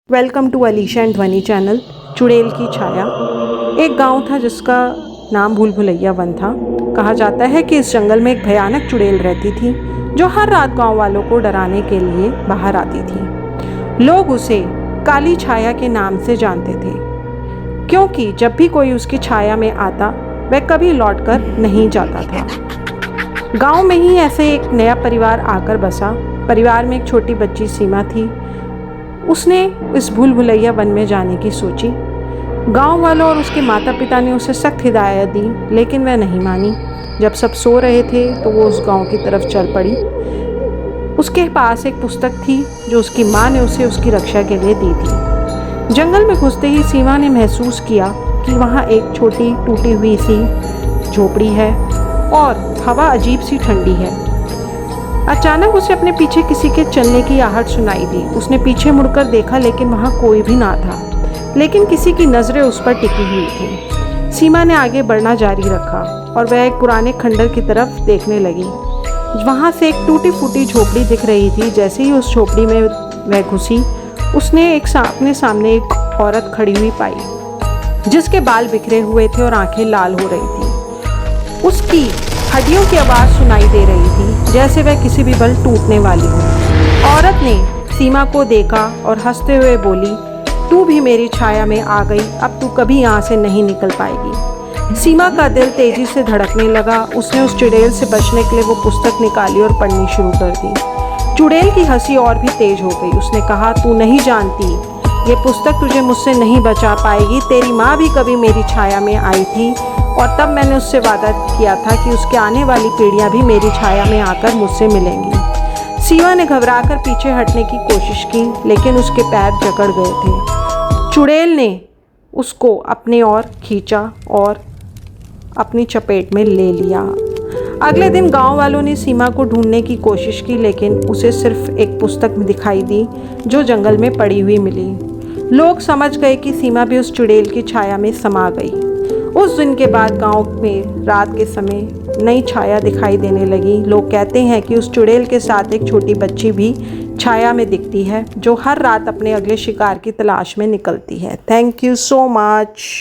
Welcome to Alisha and ध्वनि channel. चुड़ैल की छाया। एक गांव था जिसका नाम भूल भुलैया वन था। कहा जाता है कि इस जंगल में एक भयानक चुड़ैल रहती थी जो हर रात गांव वालों को डराने के लिए बाहर आती थी। लोग उसे काली छाया के नाम से जानते थे क्योंकि जब भी कोई उसकी छाया में आता वह कभी लौटकर नहीं जाता था। गांव में ही ऐसे एक नया परिवार आकर बसा। परिवार में एक छोटी बच्ची सीमा थी। उसने इस भूल भुलैया वन में जाने की सोची। गांव वालों और उसके माता पिता ने उसे सख्त हिदायत दी, लेकिन वह नहीं मानी। जब सब सो रहे थे तो वो उस गांव की तरफ चल पड़ी। उसके पास एक पुस्तक थी जो उसकी माँ ने उसे उसकी रक्षा के लिए दी थी। जंगल में घुसते ही सीमा ने महसूस किया कि वहाँ एक छोटी टूटी हुई सी झोपड़ी है और हवा अजीब सी ठंडी है। अचानक उसे अपने पीछे किसी के चलने की आहट सुनाई दी। उसने पीछे मुड़कर देखा, लेकिन वहाँ कोई भी ना था, लेकिन किसी की नज़रें उस पर टिकी हुई थी। सीमा ने आगे बढ़ना जारी रखा और वह एक पुराने खंडर की तरफ देखने लगी। वहाँ से एक टूटी फूटी झोपड़ी दिख रही थी। जैसे ही उस झोपड़ी में वह घुसी, उसने अपने सामने एक औरत खड़ी हुई पाई जिसके बाल बिखरे हुए थे और आंखें लाल हो रही थी। उसकी हड्डियों की आवाज़ सुनाई दे रही थी जैसे वह किसी भी पल टूटने वाली हो। औरत ने सीमा को देखा और हंसते हुए बोली, तू भी मेरी छाया में आ गई, अब तू कभी यहाँ से नहीं निकल पाएगी। सीमा का दिल तेजी से धड़कने लगा। उसने उस चुड़ैल से बचने के लिए वो पुस्तक निकाली और पढ़नी शुरू कर दी। चुड़ैल की हंसी और भी तेज हो गई। उसने कहा, तू नहीं जानती, ये पुस्तक तुझे मुझसे नहीं बचा पाएगी। तेरी माँ भी कभी मेरी छाया में आई थी और तब मैंने उससे वादा किया था कि उसके आने वाली पीढ़ियां भी मेरी छाया में आकर मुझसे मिलेंगी। सीमा ने घबराकर पीछे हटने की कोशिश की, लेकिन उसके पैर जकड़ गए थे। चुड़ैल ने उसको अपने ओर खींचा और अपनी चपेट में ले लिया। अगले दिन गांव वालों ने सीमा को ढूंढने की कोशिश की, लेकिन उसे सिर्फ एक पुस्तक दिखाई दी जो जंगल में पड़ी हुई मिली। लोग समझ गए कि सीमा भी उस चुड़ैल की छाया में समा गई। उस दिन के बाद गांव में रात के समय नई छाया दिखाई देने लगी। लोग कहते हैं कि उस चुड़ैल के साथ एक छोटी बच्ची भी छाया में दिखती है जो हर रात अपने अगले शिकार की तलाश में निकलती है। Thank you so much.